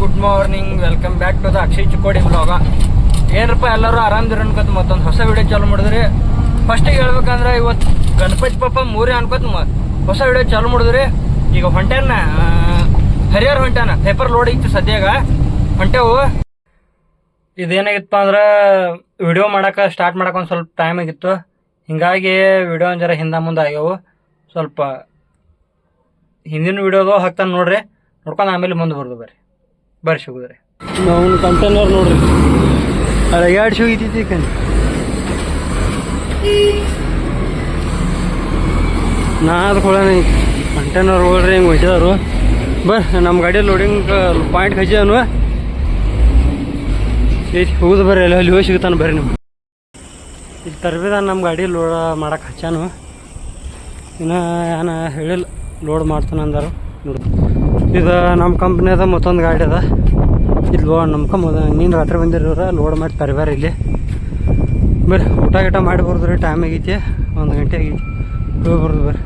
Good morning, welcome back to the Akshay Chikkodi blog. ಏನರಪ್ಪ ಎಲ್ಲರೂ ಆರಾಮ್ದಿರ ಅನ್ಕೋತ ಮತ್ತೊಂದು ಹೊಸ ವಿಡಿಯೋ ಚಾಲು ಮಾಡಿದ್ರಿ. ಫಸ್ಟಿಗೆ ಹೇಳ್ಬೇಕಂದ್ರೆ ಇವತ್ತು ಗಣಪತಿ ಪಪ್ಪ ಮೂರೇ ಅನ್ಕೋತ ಹೊಸ ವಿಡಿಯೋ ಚಾಲು ಮಾಡಿದ್ರಿ. ಈಗ ಹೊಂಟ್ಯಾನ ಹರಿಹರ ಹೊಂಟ್ಯಾನ, ಪೇಪರ್ ಲೋಡ್ ಇತ್ತು ಸದ್ಯಾಗ ಹೊಂಟೆವು. ಇದೇನಾಗಿತ್ತಪ್ಪ ಅಂದ್ರೆ ವಿಡಿಯೋ ಮಾಡೋಕೆ ಸ್ಟಾರ್ಟ್ ಮಾಡೋಕೆ ಒಂದು ಸ್ವಲ್ಪ ಟೈಮ್ ಆಗಿತ್ತು. ಹಿಂಗಾಗಿ ವಿಡಿಯೋ ಒಂದು ಜರ ಹಿಂದೆ ಮುಂದೆ ಆಗ್ಯಾವು. ಸ್ವಲ್ಪ ಹಿಂದಿನ ವಿಡಿಯೋದು ಹಾಕ್ತಾನೆ ನೋಡ್ರಿ, ನೋಡ್ಕೊಂಡು ಆಮೇಲೆ ಮುಂದೆ ಬರ್ದು ಬರ್ರಿ ಸಿಗುದ್ರಿ. ನಾವು ಕಂಟೈನರ್ ನೋಡ್ರಿ ಅಲ್ಲ ಎರಡು ಸಿಗಿತೈತಿ ನಾ ಅದು ಕೊಡೋಣ ಕಂಟೈನರ್ ಹೋಗ್ರಿ ಹಿಂಗೆ ಹೊಯ್ತಿದಾರು. ನಮ್ಮ ಗಾಡಿ ಲೋಡಿಂಗ್ ಪಾಯಿಂಟ್ ಹಚ್ಚಿದನು ಹೋಗುದು ಬರ್ರಿ, ಅಲ್ಲಿ ಹೋಗಿ ಸಿಗ್ತಾನೆ ಬರ್ರಿ. ನಿಮ್ಗೆ ಇಲ್ಲಿ ತರಬೇದ ನಮ್ಮ ಗಾಡಿ ಲೋಡ್ ಮಾಡಕ್ಕೆ ಹಚ್ಚಾನು, ಇನ್ನು ಏನು ಹೇಳಿಲ್ಲ ಲೋಡ್ ಮಾಡ್ತಾನೆ ಅಂದರು. ನೋಡಿ ಇದು ನಮ್ಮ ಕಂಪ್ನಿಯದ ಮತ್ತೊಂದು ಗಾಡಿ ಅದ. ಇದು ಲೋಡ್ ನಮ್ಮ ನೀನು ರಾತ್ರಿ ಬಂದಿರೋರ ಲೋಡ್ ಮಾಡಿ ತರಬೇರಿ ಇಲ್ಲಿ. ಬರ್ರಿ ಊಟ ಗೀಟ ಮಾಡಿ ಬರ್ದ್ರಿ, ಟೈಮ್ ಆಗೈತಿ 1 ಗಂಟೆ ಆಗೈತಿ, ಹೋಗಿ ಬರ್ದು ಬರ್ರಿ.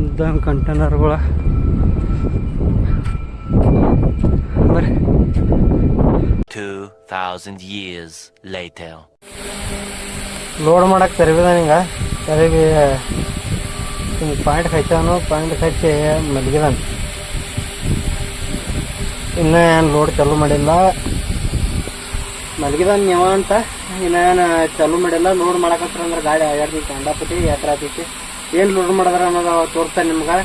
ಇದ್ದಂಗೆ ಕಂಟೈನರ್ಗಳ ಬರ್ರಿ. 2000 years later ಲೋಡ್ ಮಾಡಕ್ಕೆ ತರಬೇದ ಹಿಂಗೆ ತರಬಿ ಹಿಂಗೆ ಪಾಯಿಂಟ್ ಹಚ್ಚಾನು, ಪಾಯಿಂಟ್ ಹಚ್ಚಿ ಮಲಗಿದಾನ. ಇನ್ನೂ ಏನು ಲೋಡ್ ಚಾಲೂ ಮಾಡಿಲ್ಲ, ಮಲಗಿದಾನ ನೀವ ಅಂತ ಇನ್ನೇನು ಚಾಲೂ ಮಾಡಿಲ್ಲ. ಲೋಡ್ ಮಾಡಕತ್ರ ಅಂದ್ರೆ ಗಾಡಿ ಆಗಾಡ್ತಿ ಕಂಡಾಪತಿ ಯಾತ್ರೆ ಆಗ್ತೈತಿ. ಏನು ಲೋಡ್ ಮಾಡಿದಾರ ಅನ್ನೋದು ತೋರಿಸ್ತಾನೆ ನಿಮ್ಗೆ.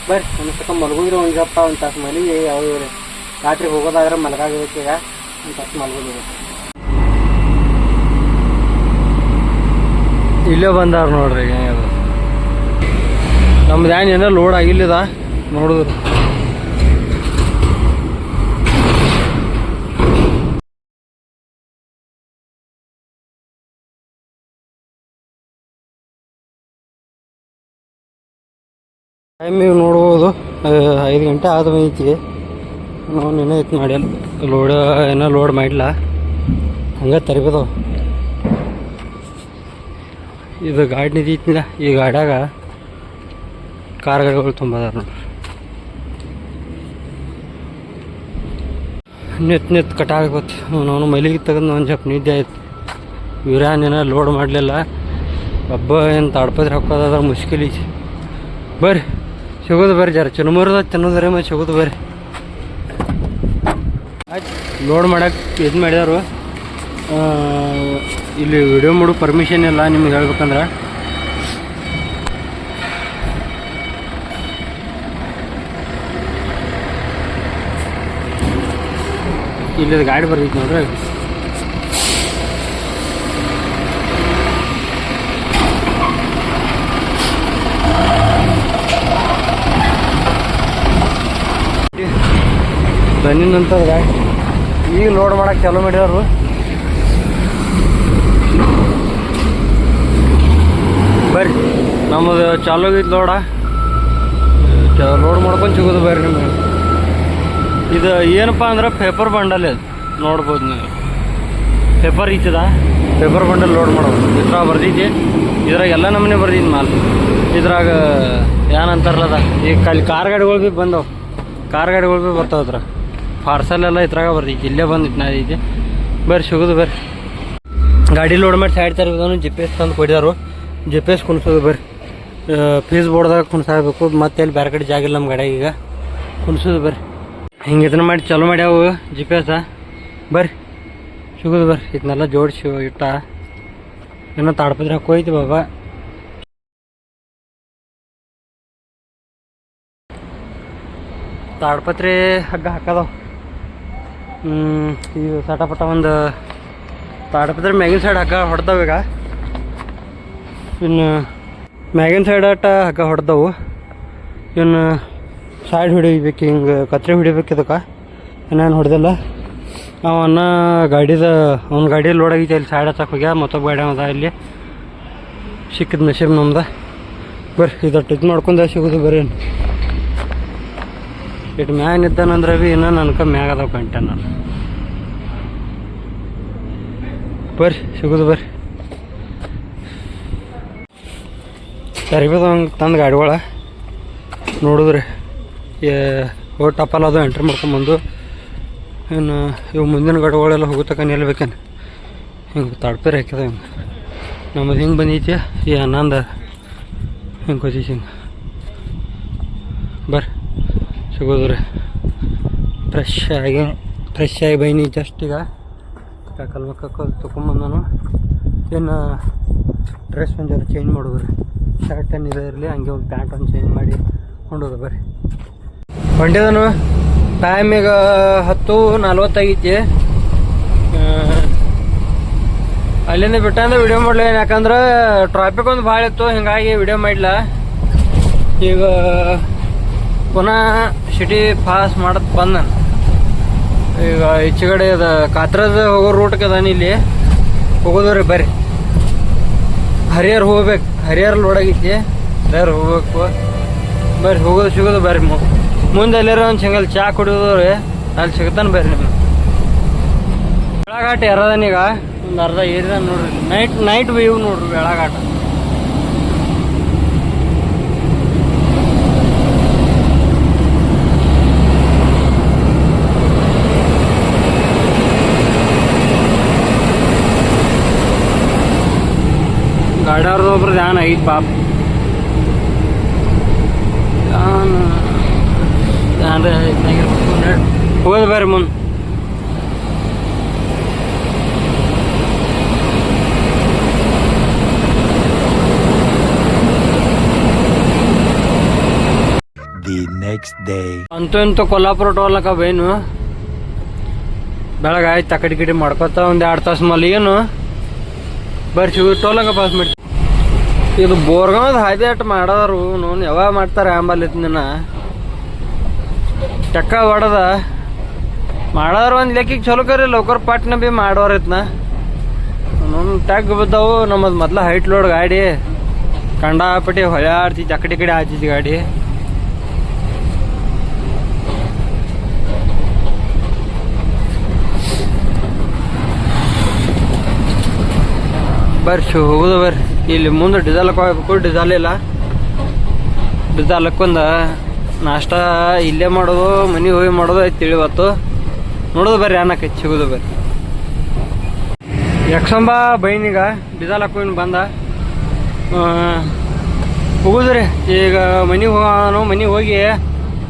ಬರ್ರಿ ಅನ್ಸಕ್ಕ ಮಲಗುದ್ರಿ ಒಂದು ಜಪ್ಪ ಒಂದು ತಾಸು ಮಲಗಿ ಯಾವ ರಾತ್ರಿ ಹೋಗೋದಾದ್ರೆ ಮಲಗಾಗಬೇಕು. ಈಗ ಒಂದು ತಾಸು ಮಲಗೋದಿಲ್ಲ. ಇಲ್ಲೇ ಬಂದಾರ ನೋಡ್ರಿ. ನಮ್ದು ಏನೋ ಲೋಡ್ ಆಗಿಲ್ಲದ ನೋಡಿದ್ರು. ಟೈಮ್ ಈಗ ನೋಡ್ಬೋದು 5 ಗಂಟೆ ಆದ ಐತಿ. ನಾವು ಇನ್ನೂ ಐತಿ ಮಾಡಿಲ್ಲ ಲೋಡ್, ಏನೋ ಲೋಡ್ ಮಾಡಿಲ್ಲ, ಹಂಗೆ ತರಬೇದವು. ಇದು ಗಾಡಿ ನಿಂತಿಲ್ಲ, ಈ ಗಾಡ್ಯಾಗ ಕಾರ್ ಗಾಡಿಗಳು ತುಂಬ ಅದಾರ ನೋಡ್ರಿ. ನಿತ್ ಕಟ್ಟಾಗುತ್ತೆ. ನಾನು ಮೈಲಿಗೆ ತೆಗೆದು ಒಂದು ಸ್ವಲ್ಪ ನಿದ್ದೆ ಆಯ್ತು. ಏನೋ ಲೋಡ್ ಮಾಡಲಿಲ್ಲ. ಹಬ್ಬ ಏನು ತಾಡ್ಪತ್ರಿ ಹಾಕೋದಾದ್ರೆ ಮುಷ್ಕಿಲ್ ಐತಿ. ಬರ್ರಿ ಸಿಗೋದು ಬರ್ರಿ, ಜರ ಚುನುಮುರದ ತಿನ್ನೋದ್ರೆ ಮತ್ತೆ ಸಿಗೋದು ಬರ್ರಿ. ಆಯ್ತು ಲೋಡ್ ಮಾಡಕ್ಕೆ ಇದು ಮಾಡಿದಾರು. ಇಲ್ಲಿ ವಿಡಿಯೋ ಮಾಡೋ ಪರ್ಮಿಷನ್ ಇಲ್ಲ ನಿಮ್ಗೆ ಹೇಳ್ಬೇಕಂದ್ರೆ. ಇಲ್ಲಿ ಗಾಡಿ ಬರ್ತೈತಿ ನೋಡ್ರಿ. ಬಂದಿನ ನಂತರ ಗಾಡಿ ಈಗ ಲೋಡ್ ಮಾಡಕ್ಕೆ ಚಾಲೂ ಮಾಡಿದವರು. ಬರ್ರಿ ನಮ್ಮದು ಚಾಲೂ ಆಗೈತಿ ಲೋಡ, ಲೋಡ್ ಮಾಡ್ಕೊಂಡು ಸಿಗೋದು ಬರ್ರಿ. ನಿಮಗೆ ಇದು ಏನಪ್ಪ ಅಂದ್ರೆ ಪೇಪರ್ ಬಂಡಲ್ ಇದು ನೋಡ್ಬೋದು ನೀವು. ಪೇಪರ್ ಈಚದ ಪೇಪರ್ ಬಂಡಲ್ ಲೋಡ್ ಮಾಡೋದು. ಇದ್ರಾಗ ಬರ್ದೈತಿ, ಇದ್ರಾಗ ಎಲ್ಲ ನಮ್ಮನೆ ಬರ್ದೈತಿ ಮಾಲ್. ಇದ್ರಾಗ ಏನಂತಾರಲ್ಲದ ಈಗ ಕಾರ್ ಗಾಡಿಗಳು ಭೀ ಬಂದವು, ಕಾರ್ ಗಾಡಿಗಳು ಭೀ ಬರ್ತಾವ. ಅದ್ರ ಪಾರ್ಸಲ್ ಎಲ್ಲ ಇದ್ರಾಗ ಬರ್ದೈತಿ, ಇಲ್ಲೇ ಬಂದಿತ್ತು ನಾ ಐತಿ. ಬರ್ರಿ ಸಿಗೋದು ಬರ್ರಿ. ಗಾಡಿ ಲೋಡ್ ಮಾಡಿ ಸೈಡ್ ತರಬೇಕು. GPS ತಂದು ಕೊಡಿದಾರು, GPS ಕುಣಿಸೋದು ಬರ್ರಿ. ಫೀಸ್ ಬೋರ್ಡ್ದಾಗ ಕುಣಿಸಾಗಬೇಕು, ಮತ್ತೆ ಎಲ್ಲಿ ಬೇರೆ ಕಡೆ ಜಾಗ ಇಲ್ಲ ನಮ್ಮ ಗಾಡಿಯಾಗ. ಈಗ ಕುಣಿಸೋದು ಬರ್ರಿ. ಹಿಂಗೆ ಇದನ್ನ ಮಾಡಿ ಚಾಲೂ ಮಾಡ್ಯಾವು GPS. ಬರ್ರಿ ಸಿಗೋದು ಬರ್ರಿ. ಇದನ್ನೆಲ್ಲ ಜೋಡಿಸಿ ಇಟ್ಟ ಏನೋ ತಾಡ್ಪತ್ರಿ ಹಾಕೋಯ್ತು ಬಾಬಾ. ತಾಡ್ಪತ್ರಿ ಹಗ್ಗ ಹಾಕದವು. ಈಗ ಸಟಪಟ ಒಂದು ತಾಡ್ಪತ್ರಿ ಮ್ಯಾಗಿನ ಸೈಡ್ ಹಗ್ಗ ಹೊಡೆದವು. ಈಗ ಇನ್ನು ಮ್ಯಾಗಿನ ಸೈಡ್ ಅಟ್ಟ ಹಗ್ಗ ಹೊಡೆದವು. ಇನ್ನು ಸೈಡ್ ಹಿಡಿಬೇಕು, ಹಿಂಗೆ ಕತ್ರಿ ಹಿಡಿಬೇಕು. ಇದಕ್ಕೆ ಇನ್ನೇನು ಹೊಡೆದಿಲ್ಲ. ಅವನ್ನ ಗಾಡಿದ ಅವ್ನ ಗಾಡಿ ಲೋಡ್ ಆಗೈತಿ, ಅಲ್ಲಿ ಸೈಡ್ ಹಚ್ಚಕ್ಕೆ ಹೋಗ್ಯ. ಮತ್ತೊಬ್ಬ ಗಾಡಿ ಅದ ಇಲ್ಲಿ ಸಿಕ್ಕಿದ ನಶೀಬ್ ನಮ್ದು. ಬರ್ರಿ ಇದಟ್ಟು ಇದು ಮಾಡ್ಕೊಂಡು ಸಿಗೋದು ಬರ್ರಿ. ಇಟ್ಟು ಮ್ಯಾಗ ನಿದ್ದಾನಂದ್ರೆ ಭೀ ಇನ್ನೂ ನನ್ಕ ಮ್ಯಾಗ ಅದಾವ ಕಂಟೈನರ್. ಬರ್ರಿ ಸಿಗೋದು ಬರ್ರಿ. ತರಬೇದು ಹಂಗೆ ತಂದುಗಾಡಿಗಳ ನೋಡಿದ್ರಿ ಟಪ್ಪಲ್ ಅದು ಎಂಟ್ರಿ ಮಾಡ್ಕೊಂಬಂದು ಏನು ಇವು ಮುಂದಿನ ಗಡಗಳೆಲ್ಲ ಹೋಗುತ್ತಕ ನಿಲ್ಬೇಕೇನು ಹಿಂಗೆ ತಡ್ಪೇರಿ ಹಾಕ್ಯದ ಹಿಂಗೆ ನಮ್ಮದು ಹಿಂಗೆ ಬಂದೈತಿ ಈ ಅನ್ನಂದ ಹಿಂಗೆ ಕೊಚ್ಚಿ ಹಿಂಗೆ ಬರ್ರಿ ಸಿಗೋದ್ರಿ ಫ್ರೆಶ್ ಆಗಿ ಬೈನಿ ಜಸ್ಟ್ ಈಗ ಕಲ್ಮಕ್ಕ ತೊಗೊಂಬಂದನು ಏನು ಡ್ರೆಸ್ ಒಂದು ಜರ ಚೇಂಜ್ ಮಾಡೋದ್ರಿ ಶರ್ಟ್ ಏನು ಇದೆ ಇರಲಿ ಹಂಗೆ ಒಂದು ಪ್ಯಾಂಟ್ ಒಂದು ಚೇಂಜ್ ಮಾಡಿ ಕೊಂಡೋದ ಬರ್ರಿ ಹೊಂಟಿದನು ಟೈಮ್ ಈಗ 10:40 ಆಗೈತಿ ಅಲ್ಲಿಂದ ಬಿಟ್ಟಂದ್ರೆ ವಿಡಿಯೋ ಮಾಡಲಿ ಯಾಕಂದ್ರೆ ಟ್ರಾಫಿಕ್ ಒಂದು ಭಾಳ ಇತ್ತು ಹಿಂಗಾಗಿ ವಿಡಿಯೋ ಮಾಡಲ ಈಗ ಪುನಃ ಸಿಟಿ ಪಾಸ್ ಮಾಡತ್ ಬಂದ ನಾನು ಈಗ ಈಚೆಗಡೆ ಅದು ಕಾತ್ರದ ಹೋಗೋ ರೂಟ್ಗೆ ಅದಾನ ಇಲ್ಲಿ ಹೋಗೋದ್ರಿ ಬರ್ರಿ ಹರಿಹರ್ ಹೋಗ್ಬೇಕು ಹರಿಹರ್ ಲೋಡಾಗೈತಿ ಹರಿಹರ್ ಹೋಗ್ಬೇಕು ಬರ್ರಿ ಹೋಗೋದು ಸಿಗೋದು ಬರ್ರಿ ಮುಂದೆ ಎಲ್ಲಾರ ಒಂದು ಸಿಂಗಲ್ ಚಾ ಕುಡಿಯೋದ್ರಿ ಅಲ್ಲಿ ಸಿಗ್ತಾನೆ ಬರ್ರಿ ನಿಮ್ಗೆ ಬೆಳಗಾಟ ಯಾರದನೀಗ ಒಂದು ಅರ್ಧ ಏರಿದ ನೋಡ್ರಿ ನೈಟ್ ವ್ಯೂ ನೋಡ್ರಿ ಬೆಳಗಾಟ ಗಾಡಿಯವ್ರದ್ದು ಒಬ್ರು ಧ್ಯಾನ ಐತ್ ಪಾಪ ಹೋಗೋದು ಬರ್ರಿ ಮುಂದೆ The next day. ಅಂತೂ ಕೊಲ್ಲಾಪುರ ಟೋಲ್ನಕ ಬೇನು ಬೆಳಗ್ಗೆ ಆಯ್ತು ಆ ಕಡೆ ಮಾಡ್ಕೊತ ಒಂದು 2 ತಾಸು ಮಲ್ಲಿ ಏನು ಬರ್ರಿ ಸಿಗೋ ಟೋಲ್ನಕ ಪಾಸ್ ಮಾಡಿ ಇದು ಬೋರ್ಗಾಂವ್ದು ಹಾದಿ ಅಟ್ ಮಾಡೋರು ನೋನ್ ಯಾವಾಗ ಮಾಡ್ತಾರೆ ಆಂಬಲ್ಲಿತ್ತಿನ ಟಕ್ಕ ಹೊಡೆದ ಮಾಡೋರು ಒಂದು ಲೆಕ್ಕಿಗೆ ಚಲೋ ಕರಿ ಲೌಕರ್ ಪಟ್ನ ಭೀ ಮಾಡೋರೈತ್ನ ನೋನ್ ಟ್ಯಾಗ್ ಬಿದ್ದಾವು ನಮ್ಮದು ಮೊದ್ಲು ಹೈಟ್ ಲೋಡ್ ಗಾಡಿ ಕಂಡಾಪಟ್ಟಿ ಹೊಳ್ಯಾಡ್ತಿತ್ತು ಆ ಕಡೆ ಆಯ್ತಿತ್ತು ಗಾಡಿ ಬರ್ರಿ ಹೋಗುದು ಬರ್ರಿ ಇಲ್ಲಿ ಮುಂದೆ ಡಿಸೆಲ್ ಹೋಗ್ಬೇಕು ಡಿಸೆಲ್ ಇಲ್ಲ ಡಿಸೆಲ್ ಹಾಕೊಂದ ನಾಷ್ಟ ಇಲ್ಲೇ ಮಾಡೋದು ಮನೆ ಹೋಗಿ ಮಾಡೋದು ಐತಿ ತಿಳಿವತ್ತು ನೋಡೋದು ಬರ್ರಿ ಅನ್ನಕೈತಿ ಸಿಗೋದು ಬರ್ರಿ ಯಕ್ಷಂಬ ಬೈನಿಗ ಡಿಸೆಲ್ ಹಾಕೊಂಡು ಬಂದ ಹೋಗುದ್ರಿ ಈಗ ಮನೆಗೆ ಹೋಗೋನು ಮನೆಗೆ ಹೋಗಿ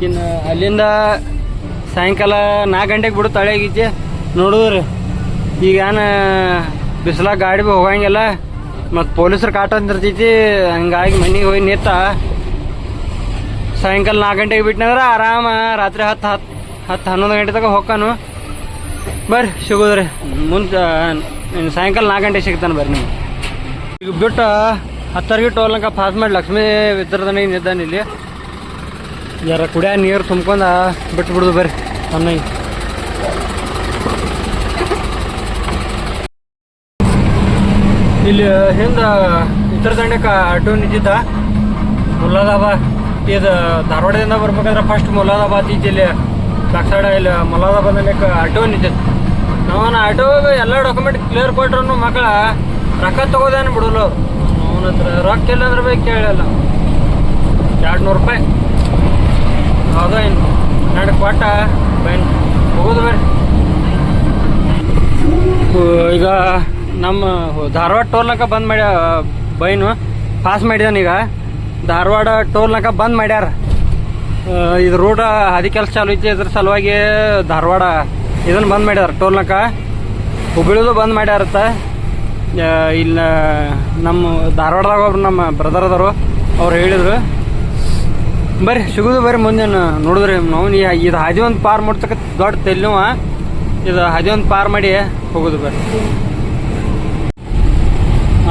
ಇನ್ನು ಅಲ್ಲಿಂದ ಸಾಯಂಕಾಲ 4 ಗಂಟೆಗೆ ಬಿಡು ತಳೆಗೈತಿ ನೋಡಿದ್ರಿ ಈಗ ಏನು ಬಿಸಿಲಾಗ ಗಾಡಿ ಭೀ ಹೋಗಂಗಿಲ್ಲ ಮತ್ತು ಪೊಲೀಸರು ಕಾಟ ಅಂದಿರ್ತೈತಿ ಹಂಗಾಗಿ ಮನೆಗೆ ಹೋಗಿ ನಿಂತ ಸಾಯಂಕಾಲ 4 ಗಂಟೆಗೆ ಬಿಟ್ಟನಂದ್ರೆ ಆರಾಮ ರಾತ್ರಿ 10-11 ಗಂಟೆ ತನಕ ಹೋಗ್ಕಾನು ಬರ್ರಿ ಸಿಗೋದ್ರಿ ಮುಂದೆ ಸಾಯಂಕಾಲ 4 ಗಂಟೆಗೆ ಸಿಗ್ತಾನೆ ಬರ್ರಿ ನೀವು ಈಗ ಬಿಟ್ಟು 10 ಟೋಲ್ನಕ ಪಾಸ್ ಮಾಡಿ ಲಕ್ಷ್ಮೀ ವಿದ್ರದನಿಗೆ ನಿದ್ದಾನೆ ಇಲ್ಲಿ ಜರ ಕುಡಿಯೋ ನೀರು ತುಂಬ್ಕೊಂಡ ಬಿಟ್ಬಿಡ್ದು ಬರ್ರಿ ಚೆನ್ನಾಗಿ ಇಲ್ಲಿ ಹಿಂದೆ ಉತ್ತರ ದಂಡಕ್ಕೆ ಆಟೋ ನಿಂತಿದ್ದ ಮುಲ್ಲಾದಾಬಾದ್ ಇದು ಧಾರವಾಡದಿಂದ ಬರ್ಬೇಕಾದ್ರೆ ಫಸ್ಟ್ ಮುಲ್ಲಾದಾಬಾದ್ ಐತಿ ಇಲ್ಲಿ ಬ್ಯಾಕ್ ಸೈಡ್ ಇಲ್ಲಿ ಮುಲ್ಲಾದಾಬಾದ್ ಆಟೋ ನಿಂತಿತ್ತು ನಾವನ್ನ ಆಟೋಗೆ ಎಲ್ಲ ಡಾಕ್ಯುಮೆಂಟ್ ಕ್ಲಿಯರ್ ಕೊಟ್ರು ಮಕ್ಕಳ ರೊಕ್ಕ ತಗೋದೇನು ಬಿಡಲ್ಲ ಅವ್ರು ಅವನ ಹತ್ರ ರೊಕ್ಕ ಇಲ್ಲ ಅಂದ್ರೆ ಬೇಕು ಕೇಳಲ್ಲ 200 ರೂಪಾಯಿ ಹೌದಾ ಏನು 2 ಕೊಟ್ಟ ಬೈನ್ ಹೋಗೋದು ಬರ್ರಿ ಈಗ ನಮ್ಮ ಧಾರವಾಡ ಟೋಲ್ನಕ ಬಂದ್ ಮಾಡ್ಯ ಬೈನು ಪಾಸ್ ಮಾಡಿದಾನೀಗ ಧಾರವಾಡ ಟೋಲ್ನಕ ಬಂದ್ ಮಾಡ್ಯಾರ ಇದು ರೋಡ್ ಹಾದಿ ಕೆಲಸ ಚಾಲು ಐತಿ ಇದ್ರ ಸಲುವಾಗಿ ಧಾರವಾಡ ಇದನ್ನು ಬಂದ್ ಮಾಡ್ಯಾರ ಟೋಲ್ನಕ ಹುಬ್ಬಳ್ಳಿದು ಬಂದ್ ಮಾಡ್ಯಾರತ್ತ ಇಲ್ಲ ನಮ್ಮ ಧಾರವಾಡದಾಗ ಒಬ್ರು ನಮ್ಮ ಬ್ರದರ್ ಅದಾರು ಅವ್ರು ಹೇಳಿದ್ರು ಬರ್ರಿ ಸಿಗೋದು ಬರ್ರಿ ಮುಂದೆ ನೋಡಿದ್ರಿ ನಾವು ಇದು ಹಾದಿ ಒಂದು ಪಾರ್ ಮಾಡ್ತಕ್ಕ ದೊಡ್ಡ ತೆಲ್ಲುವ ಇದು ಹಾದಿ ಒಂದು ಪಾರ್ ಮಾಡಿ ಹೋಗೋದು ಬರ್ರಿ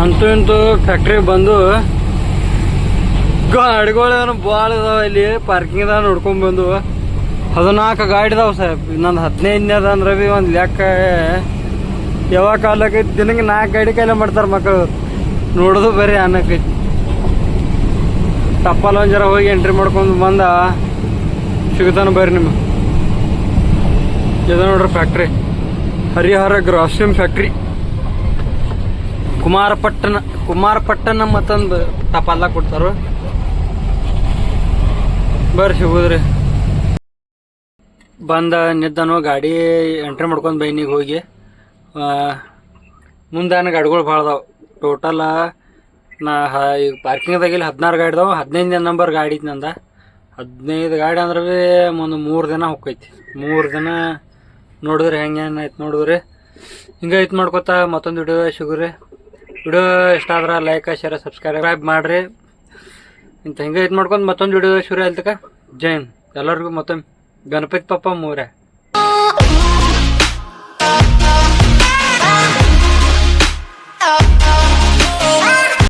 ಅಂತೂ ಇಂತೂ ಫ್ಯಾಕ್ಟ್ರಿ ಬಂದು ಗಾಡಿಗಳೇನು ಭಾಳ ಇದಾವ ಇಲ್ಲಿ ಪಾರ್ಕಿಂಗ್ದಾಗ ನೋಡ್ಕೊಂಡ್ಬಂದು 14 ಗಾಡಿ ಇದಾವೆ ಸಾಹೇಬ್ ಇನ್ನೊಂದು 15 ಅದ ಅಂದ್ರೆ ಭೀ ಒಂದು ಲೆಕ್ಕ ಯಾವಾಗ ಕಾಲಕ್ಕೈತಿ ದಿನಕ್ಕೆ 4 ಗಾಡಿ ಕೈಲೇ ಮಾಡ್ತಾರೆ ಮಕ್ಕಳು ನೋಡೋದು ಬೇರೆ ಅನ್ನಕೈತಿ ಟಪ್ಪಲ್ ಒಂದು ಜರ ಹೋಗಿ ಎಂಟ್ರಿ ಮಾಡ್ಕೊಂಡು ಬಂದ ಸಿಗ್ತಾನೆ ಬರ್ರಿ ನಿಮ್ಮ ಇದು ನೋಡ್ರಿ ಫ್ಯಾಕ್ಟ್ರಿ ಹರಿಹರ ಗ್ರಾಸಿಮ್ ಫ್ಯಾಕ್ಟ್ರಿ ಕುಮಾರಪಟ್ಟಣ ಮತ್ತೊಂದು ಟಪಾಲ್ದಾಗ ಕೊಡ್ತಾರ ಬರ್ರಿ ಸಿಗೋದ್ರಿ ಬಂದ ನಿದ್ದನು ಗಾಡಿ ಎಂಟ್ರಿ ಮಾಡ್ಕೊಂಡು ಬೈನಿಗೆ ಹೋಗಿ ಮುಂದಾನ ಗಾಡಿಗಳು ಭಾಳ ಅದಾವೆ. ಟೋಟಲ್ ನಾ ಈಗ ಪಾರ್ಕಿಂಗ್ದಾಗಿಲ್ಲಿ 16 ಗಾಡಿ ಅದಾವೆ. 15ನೇ ನಂಬರ್ ಗಾಡಿ ಐತಿ ನಂದ. 15 ಗಾಡಿ ಅಂದ್ರೆ ಭೀ ಒಂದು 3 ದಿನ ಹೋಗ್ತೈತಿ. 3 ದಿನ ನೋಡಿದ್ರೆ ಹೆಂಗೇನಾಯ್ತು ನೋಡಿದ್ರಿ. ಹಿಂಗೆ ಐತೆ ಮಾಡ್ಕೊತಾ ಮತ್ತೊಂದು ವಿಡಿಯೋ ಸಿಗ್ರಿ. ವಿಡಿಯೋ ಇಷ್ಟ ಆದ್ರೆ ಲೈಕ್ ಶೇರ್ ಸಬ್ಸ್ಕ್ರೈಬ್ ಮಾಡಿರಿ. ಇಂಥ ಹಿಂಗೆ ಐತೆ ಮಾಡ್ಕೊಂಡು ಮತ್ತೊಂದು ವಿಡಿಯೋ ಶುರು ಆಯ್ತಕ. ಜೈ ಹಿಂದ್ ಎಲ್ಲರಿಗೂ ಮತ್ತೊಮ್ಮೆ ಗಣಪತಿ ಬಪ್ಪ ಮೋರ್ಯ.